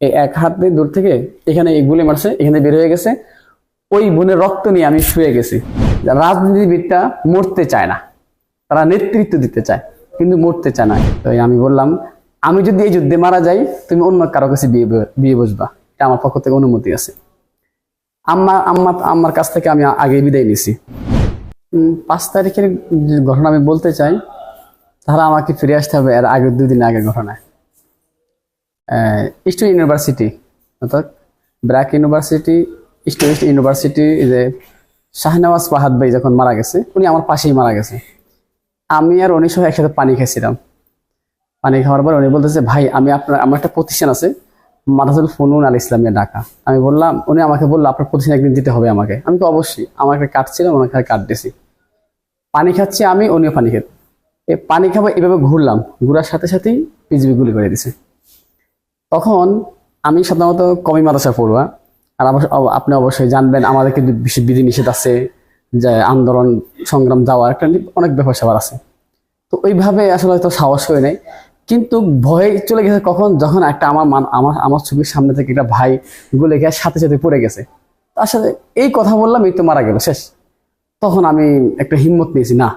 এই এক হাতে দূর থেকে এখানে এই গুলি মারছে, এখানে বের হয়ে গেছে। ওই বোনের রক্ত নিয়ে আমি শুয়ে গেছি। রাজনীতিবিদরা মরতে চায় না, তারা নেতৃত্ব দিতে চায় কিন্তু মরতে চায় না। তো আমি বললাম, আমি যদি এই যুদ্ধে মারা যাই, তুমি অন্য কারো কাছে বিয়ে বসবা, এটা আমার পক্ষ থেকে অনুমতি আছে। আমার কাছ থেকে আমি আগে বিদায় নিছি। 5 তারিখের ঘটনা আমি বলতে চাই, তাহলে আমাকে ফিরে আসতে হবে এর আগের 2 দিন আগের ঘটনায়। স্টুডেন্ট ইউনিভার্সিটি, অর্থাৎ ব্র্যাক ইউনিভার্সিটি, স্টুডেন্ট ইউনিভার্সিটি, যে শাহনওয়াজ ফাহাদ ভাই যখন মারা গেছে, উনি আমার পাশেই মারা গেছে। আমি আর উনি সহ একসাথে পানি খেয়েছিলাম। পানি খাওয়ার পর উনি বলতেছে, ভাই আমার একটা প্রতিষ্ঠান আছে, মাদ্রাসাতুল ফুনুন আল ইসলামিয়া ঢাকা। আমি বললাম, উনি আমাকে বললো আপনার প্রতিষ্ঠান একদিন দিতে হবে আমাকে। আমি তো অবশ্যই, আমার একটা কার্ড ছিল, ওনাকে কার্ড দিয়েছি। পানি খাচ্ছি আমি, উনিও পানি খেত। এই পানি খাবো এভাবে ঘুরলাম, ঘুরার সাথে সাথেই পিজিবি গুলি করে দিছে। তখন আমি সাধারণত কমি মাদ্রাসা পড়ুয়া, আর আপনি অবশ্যই জানবেন আমাদের কিন্তু বিধি নিষেধ আছে, যে আন্দোলন সংগ্রাম যাওয়ার একটা অনেক ব্যাপার স্যাপার আছে। তো ওইভাবে আসলে হয়তো সাহস হয়ে নেই, কিন্তু ভয় চলে গেছে কখন, যখন একটা আমার চোখের সামনে থেকে একটা ভাই গুলে গিয়ে সাথে সাথে পড়ে গেছে। তার সাথে এই কথা বললাম, এই তো মারা গেল, শেষ। তখন আমি একটা হিম্মত নিয়েছি, না,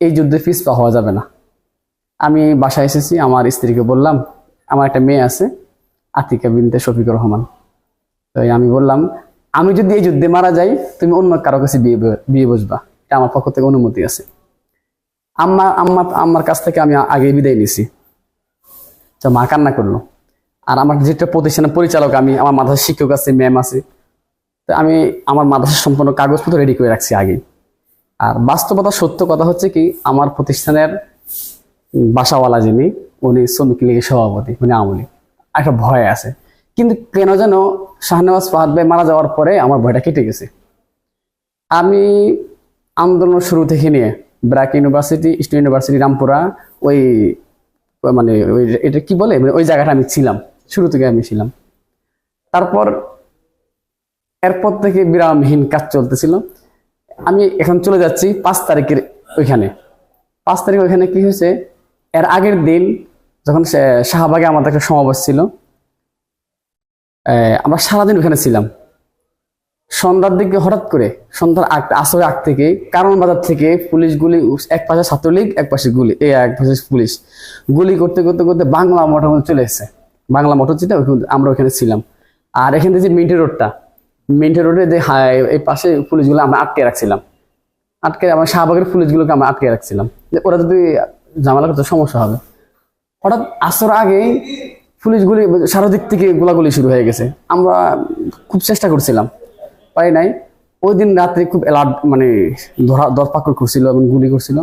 এই যুদ্ধে পিছপা হওয়া যাবে না। আমি বাসায় এসেছি, আমার স্ত্রীকে বললাম, আমার একটা মেয়ে আছে, আতিকা বিনতে শফিকুর রহমান। তো আমি বললাম, আমি যদি এই যুদ্ধে মারা যাই, তুমি অন্য কারো কাছে বিয়ে বসবা, এটা আমার পক্ষ থেকে অনুমতি আছে। আমার কাছ থেকে আমি আগে বিদায় নিছি। তো মা কান্না করলো। আর আমার যেটা প্রতিষ্ঠানের পরিচালক, আমার মাদ্রাসার শিক্ষক আছে, ম্যাম আছে, তো আমি আমার মাদ্রাসার সম্পূর্ণ কাগজপত্র রেডি করে রাখছি আগে। আর বাস্তবতা সত্য কথা হচ্ছে কি, আমার প্রতিষ্ঠানের বাসাওয়ালা যিনি, উনি শ্রমিক লীগের সভাপতি, উনি আমলি, একটা ভয় আছে। কিন্তু কেন যেন শাহনওয়াজ ফাহাদ ভাই মারা যাওয়ার পরে আমার ভয়টা কেটে গেছে। আমি আন্দোলন শুরু থেকে নিয়ে BRAC university, student university, Rampura, ওই মানে ওই এটা কি বলে, মানে ওই জায়গাটা আমি ছিলাম, শুরু থেকে আমি ছিলাম। তারপর এরপর থেকে বিরামহীন কাজ চলতেছিল। আমি এখন চলে যাচ্ছি 5 তারিখের ওইখানে। 5 তারিখ ওইখানে কি হয়েছে, এর আগের দিন যখন শাহবাগে আমাদের একটা সমাবেশ ছিল, আমরা সারাদিন ওখানে ছিলাম। সন্ধ্যার দিকে হঠাৎ করে, সন্ধ্যার আসরের আগ থেকে কারণ বাজার থেকে পুলিশ গুলি, এক পাশে ছাত্রলীগ, এক পাশে গুলি, এক পাশে পুলিশ গুলি করতে করতে করতে বাংলা মোটর মধ্যে চলে এসেছে। বাংলা মোটর যেটা, আমরা ওখানে ছিলাম। আর এখান থেকে যে মিন্টি রোডে যে এই পাশে পুলিশগুলো আমরা আটকে রাখছিলাম, আমার শাহবাগের পুলিশগুলোকে আমরা আটকে রাখছিলাম, যে ওরা যদি ঝামেলা করতে সমস্যা হবে। হঠাৎ আসর আগে পুলিশগুলি সারাদিক থেকে গোলাগুলি শুরু হয়ে গেছে। আমরা খুব চেষ্টা করছিলাম, পাই নাই। ওই দিন রাত্রে খুব অ্যালার্ট, মানে দরপাকড় করছিল এবং গুলি করছিল।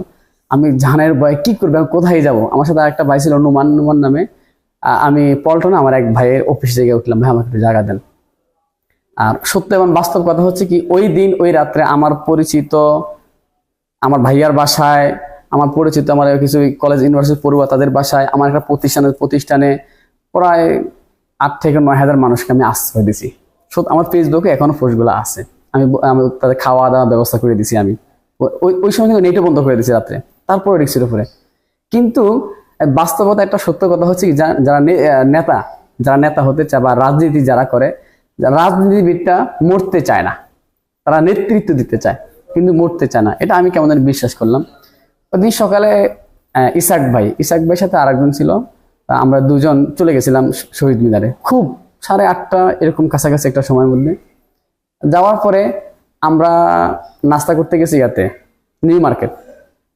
আমি জাহানের ভয়ে কি করবো, আমি কোথায় যাব। আমার সাথে একটা ভাই ছিল নুমান নামে। আমি পল্টনে আমার এক ভাইয়ের অফিস জায়গায় উঠলাম, ভাই আমাকে একটু জায়গা দেন। আর সত্য এবং বাস্তব কথা হচ্ছে কি, ওই দিন ওই রাত্রে আমার পরিচিত, আমার ভাইয়ার বাসায়, আমার পরিচিত আমার কিছু কলেজ ইউনিভার্সিটি পড়ুয়া তাদের বাসায়, আমার একটা প্রতিষ্ঠানে প্রায় 8 থেকে 9 হাজার মানুষকে আমি আশ্রয় দিছি। আমার ফেসবুকে এখনো পোস্টগুলো আছে। আমি তাদের খাওয়া দাওয়া ব্যবস্থা করে দিছি। আমি ওই সময় কিন্তু নেটও বন্ধ করে দিছি রাত্রে, তারপরে রিক্সের উপরে। কিন্তু বাস্তবতা একটা সত্য কথা হচ্ছে কি, যারা নেতা হতে চায় বা রাজনীতি যারা করে, রাজনীতিবিদরা মরতে চায় না, তারা নেতৃত্ব দিতে চায় কিন্তু মরতে চায় না। এটা আমি কেমন জানি বিশ্বাস করলাম। ওইদিন সকালে ইসাক ভাইয়ের সাথে আরেকজন ছিল, আমরা দুজন চলে গেছিলাম শহীদ মিনারে, খুব 8:30 এরকম কাছাকাছি একটা সময়ের মধ্যে। যাওয়ার পরে আমরা নাস্তা করতে গেছি নিউ মার্কেট।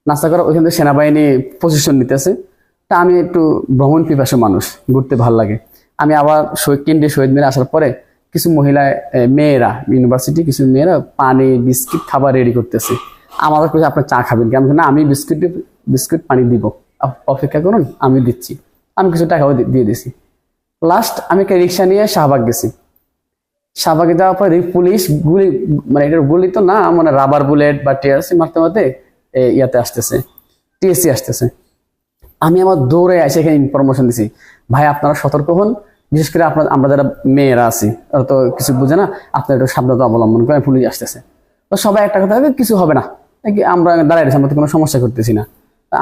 নাস্তা করা, ওইখান থেকে সেনাবাহিনী পজিশন নিতেছে। তা আমি একটু ভ্রমণ পিপাসু মানুষ, ঘুরতে ভালো লাগে। আমি আবার কেন্দ্রীয় শহীদ মিনারে আসার পরে কিছু মেয়েরা ইউনিভার্সিটি, কিছু মেয়েরা পানি বিস্কিট খাবার রেডি করতেছে। আমাদের কাছে, আপনার চা খাবেন কি? আমি বিস্কুট পানি দিব, অপেক্ষা করুন, আমি দিচ্ছি। আমি কিছু টাকাও দিয়ে দিছি। লাস্ট আমি একটা রিক্সা নিয়ে শাহবাগ গেছি। শাহবাগে যাওয়ার পরে পুলিশ গুলি, মানে এটার গুলি তো না, মানে রাবার বুলেট বা টিআরসি মারতে মারতে টিএসসি আসতেছে। আমি আমার দৌড়ে এসে এখানে ইনফরমেশন দিছি, ভাই আপনারা সতর্ক হন, বিশেষ করে আমরা যারা মেয়েরা আছি, ওরা তো কিছু বুঝে না, আপনারা একটু সাবধানতা অবলম্বন করেন, পুলিশ আসতেছে। তো সবাই একটা কথা হবে, কিছু হবে না, আমরা দাঁড়াই রয়েছি, আমরা তো কোনো সমস্যা করতেছি না।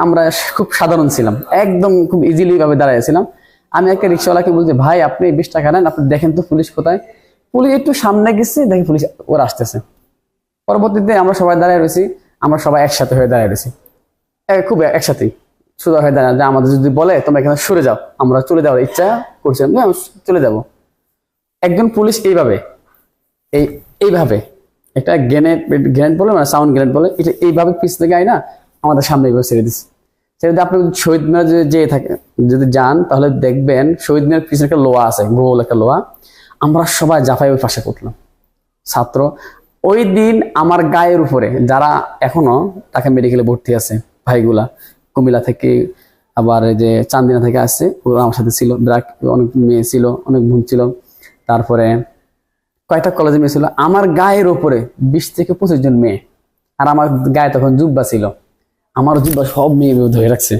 আমরা খুব সাধারণ ছিলাম, একদম খুব ইজিলি ভাবে দাঁড়াইছিলাম। আমি একটা রিক্সাওয়ালাকে বলছি, ভাই আপনি 20 টাকা নেন, আপনি দেখেন তো পুলিশ কোথায়। পুলিশ একটু সামনে গেছে, দেখি পুলিশ ওরা আসতেছে। পরবর্তীতে আমরা সবাই দাঁড়িয়ে রয়েছি, আমরা সবাই একসাথে হয়ে দাঁড়িয়ে রয়েছি, খুব একসাথেই সোজা হয়ে দাঁড়ায়, যে আমাদের যদি বলে তোমরা এখানে সরে যাও, আমরা চলে যাওয়ার ইচ্ছা করছেন, চলে যাব। একজন পুলিশ এইভাবে এইভাবে একটা গ্রেনেড বলে, মানে সাউন্ড গ্রেনেড বলে, এটা এইভাবে পিছ থেকে আয় না আমাদের সামনে এইভাবে ছেড়ে দিচ্ছে। সেটা আপনি শহীদ মিনার যদি যেয়ে থাকে, যদি যান তাহলে দেখবেন শহীদ মিনার পিছনে একটা লোহা আছে, গোল একটা লোহা। আমরা সবাই জাফাই ওই পাশে করলাম ছাত্র। ওই দিন আমার গায়ের উপরে যারা এখনো তাকে মেডিকেলে ভর্তি আছে, ভাইগুলা কুমিল্লা থেকে, আবার এই যে চান্দিনা থেকে আসছে, ওরা আমার সাথে ছিল, অনেক মেয়ে ছিল, অনেক বোন ছিল, তারপরে কয়েকটা কলেজে মেয়ে ছিল। আমার গায়ের উপরে 20 থেকে 25 জন মেয়ে, আর আমার গায়ে তখন জুব্বা ছিল, আমার জুব্বা সব মেয়ে ধরে রাখছে।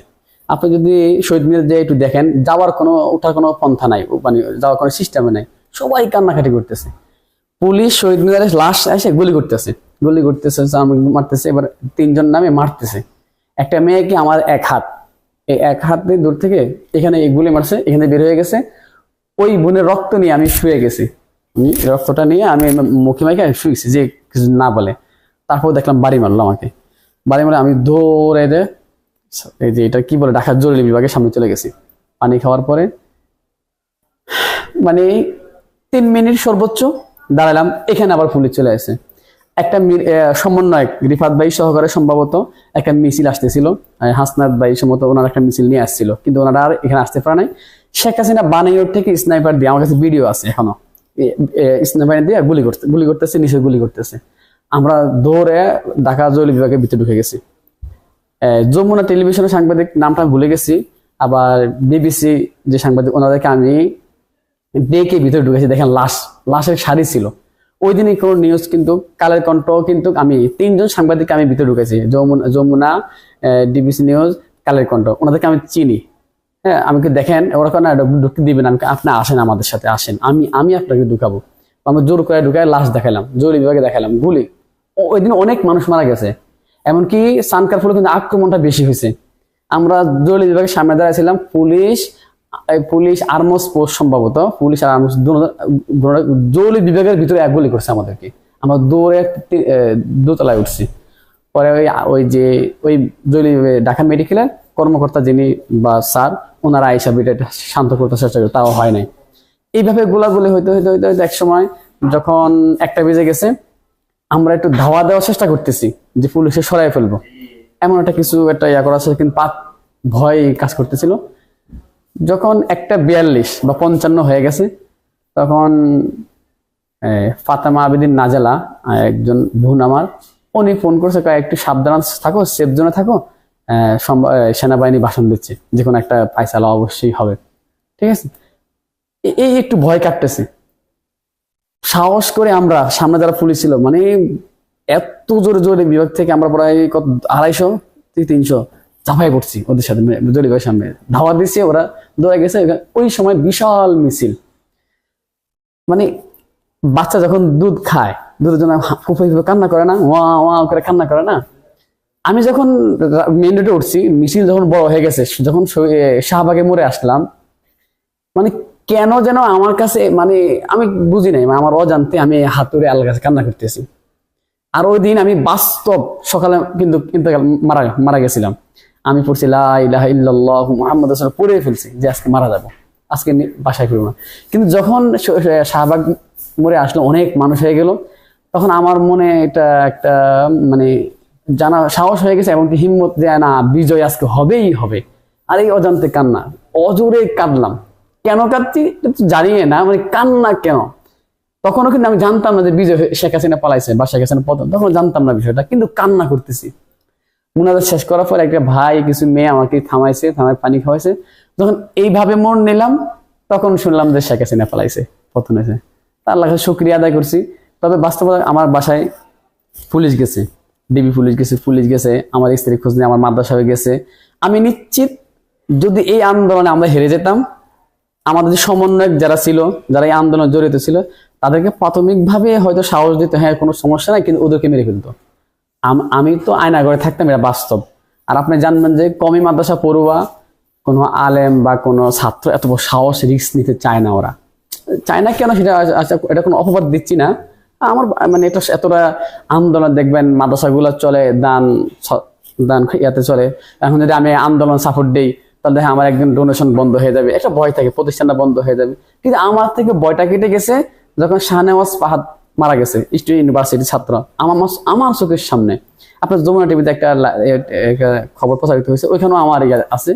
আপনি যদি শহীদ মিনার যে একটু দেখেন, যাওয়ার কোনো ওঠার কোনো পন্থা নাই, মানে যাওয়ার কোনো সিস্টেমে নাই, সবাই কান্নাকাটি করতেছে। পুলিশ শহীদ মিনারে লাশ এসে গুলি করতেছে, মারতেছে। এবার 3 জন নামে মারতেছে। একটা মেয়েকে আমার এই এক হাতে দূর থেকে এখানে গুলি মারছে, এখানে বের হয়ে গেছে। ওই বোনের রক্ত নিয়ে আমি শুয়ে গেছি, রক্তটা নিয়ে আমি মুখে মাইকে শুয়েছি, যে কিছু না বলে। তারপর দেখলাম বাড়ি মারলো আমাকে, বাড়ি মারলে আমি দৌড়ে এই যে এটা কি বলে, ঢাকা জরুরি বিভাগের সামনে চলে গেছি। পানি খাওয়ার পরে মানে 3 মিনিট সর্বোচ্চ দাঁড়ালাম, এখানে আবার পুলিশ চলে আসে। একটা সমন্বয়ক রিফাত ভাই সহকারে সম্ভবত একটা মিছিল আসতেছিল, হাসনাত ভাই সম্ভবত ওনার একটা মিছিল নিয়ে আসছিল, কিন্তু ওনারা আর এখানে আসতে পারে নাই। শেখ হাসিনা বানাইর থেকে স্নাইপার দিয়ে, আমার কাছে ভিডিও আছে এখনো, স্নাইপার দিয়ে গুলি করতেছে, নিচে গুলি করতেছে। আমরা দৌড়ে ঢাকা জরুরি বিভাগের ভিতরে ঢুকে গেছি। যমুনা টেলিভিশনের সাংবাদিক, নামটা আমি ভুলে গেছি, আবার বিবিসি যে সাংবাদিক, ওনাদেরকে আমি ডেকে ভিতরে ঢুকেছি। দেখেন লাশের সারি ছিল। ওই দিনই কোনো নিউজ কিন্তু, কালের কণ্ঠ কিন্তু, আমি 3 জন সাংবাদিক আমি ভিতরে ঢুকেছি, যমুনা, ডিবিসি নিউজ, কালের কণ্ঠ, ওনাদেরকে আমি চিনি। হ্যাঁ, আমাকে দেখেন, ওরা কেন ঢুকতে দিবেন, আপনি আসেন, আমাদের সাথে আসেন, আমি আপনাকে ঢুকাবো। আমি জোর করে ঢুকায় লাশ দেখালাম, জরুরি বিভাগে দেখালাম, গুলি। ওই দিন অনেক মানুষ মারা গেছে, এমনকি সানকার ফলে কিন্তু আক্রমণটা বেশি হয়েছে। আমরা জরুরি বিভাগের সামনে দাঁড়াইছিলাম, পুলিশ আর্মস পোস্ট সম্ভবত, পুলিশ আর আর্মস জরুরি বিভাগের ভিতরে এক গুলি করছে আমাদেরকে। আমরা দৌড়ে দোতলায় উঠছি। পরে ওই ঢাকা মেডিকেলের কর্মকর্তা যিনি বা স্যার, ওনারা আইসা এটা শান্ত করতে চেষ্টা করে, তাও হয় নাই। এইভাবে গোলাগুলি হইতে হইতে হইতে হইতে এক সময় যখন 1টা বেজে গেছে, আমরা একটু ধাওয়া দেওয়ার চেষ্টা করতেছি যে পুলিশে সরাই ফেলবো, এমন একটা ইয়া করা আছে, কিন্তু ভয় কাজ করতেছিল। যখন 1:42 বা 55 হয়ে গেছে, তখন ফাতেমা আবেদিন নাজেলা, একজন বোন আমার, উনি ফোন করছে, একটু সাবধান থাকো, সেফ জোনে থাকো, সেনাবাহিনী ভাষণ দিচ্ছে, যে কোনো একটা ফায়সালা অবশ্যই হবে, ঠিক আছে। এই একটু ভয় কাটতেছে। সাহস করে আমরা, সামনে যারা পুলিশ ছিল, মানে এত জোরে জোরে বিভাগ থেকে আমরা প্রায় 250 থেকে 300 ঝাঁপাই পড়ছি ওদের সাথে, জরিবের সামনে ধাওয়া দিচ্ছে, ওরা দৌড়ে গেছে। ওই সময় বিশাল মিছিল, মানে বাচ্চা যখন দুধ খায়, দুধের জন্য কান্না করে না, ওয়া ওয়া করে কান্না করে না। আমি যখন মেইন রোডে উঠছি, মিছিল যখন বড় হয়ে গেছে, যখন শাহবাগে মোড়ে আসলাম, মানে কেন যেন আমার কাছে, মানে আমি বুঝি নাই, আমার অজান্তে আমি হাতুড়ে আল্লাহর কাছে কান্না করতেছি। আর ওই দিন আমি বাস্তব সকালে কিন্তু মারা গেছিলাম। আমি পড়ছি লা ইলাহা ইল্লাল্লাহু মুহাম্মাদুর রাসূলুল্লাহ, পড়ে ফেলছি যে আজকে মারা যাবো, আজকে বাসায় ফিরবো না। কিন্তু যখন শাহবাগ মোড়ে আসলো, অনেক মানুষ হয়ে গেল, তখন আমার মনে এটা একটা মানে জানা সাহস হয়ে গেছে, এমনকি হিম্মত দেয় না, বিজয় আজকে হবেই হবে। আর এই অজান্তে কান্না, অজোরে কাঁদলাম। কেন কাঁদছি জানি না, মানে কান্না কেন, তখনও কিন্তু আমি জানতাম না যে বিজয় শেখ হাসিনা পালাইছে বা শেখ হাসিনা পতন, তখন জানতাম না বিষয়টা, কিন্তু কান্না করতেছি। মুনাজাত শেষ করার পর একটা ভাই, কিছু মেয়ে আমাকে থামায় পানি খাওয়াইছে। যখন এইভাবে মন নিলাম, তখন শুনলাম যে শেখ হাসিনা পালাইছে, পতন হয়েছে। আল্লাহ শুকরিয়া আদায় করছি। তবে বাস্তবতা, আমার বাসায় পুলিশ গেছে, ডিবি পুলিশ গেছে, আমার স্ত্রী খোঁজ নিয়ে আমার মাদ্রাসা হয়ে গেছে। আমি নিশ্চিত যদি এই আন্দোলনে আমরা হেরে যেতাম, আমাদের যে সমন্বয়ক যারা ছিল, যারা এই আন্দোলনে জড়িত ছিল, তাদেরকে প্রাথমিকভাবে হয়তো সাহস দিতে, হ্যাঁ কোনো সমস্যা নাই, কিন্তু ওদেরকে মেরে ফেলতো। আমি তো আয়না ঘরে থাকতাম, এটা বাস্তব। আর আপনি জানবেন যে কমি মাদ্রাসা পড়ুয়া কোনো আলেম বা কোনো ছাত্র এত বড় সাহস রিস্ক নিতে চায় না। ওরা চায় না কেন সেটা আচ্ছা, এটা কোনো অপবাদ দিচ্ছি না। আমার মানে এটা এতটা আন্দোলন দেখবেন মাদ্রাসাগুলো চলে দান ইয়াতে চলে। এখন যদি আমি আন্দোলন সাপোর্ট দিই তাহলে দেখেন আমার একদিন ডোনেশন বন্ধ হয়ে যাবে, একটা ভয় থাকে, প্রতিষ্ঠানটা বন্ধ হয়ে যাবে। কিন্তু আমার থেকে ভয়টা কেটে গেছে যখন শাহনেওয়াজ ফাহাদ মারা গেছে, স্টেট ইউনিভার্সিটির ছাত্র, আমার চোখের সামনে। আপনার যমুনা টিভিতে একটা খবর প্রচারিত হয়েছে, ওইখানেও আমার আছে।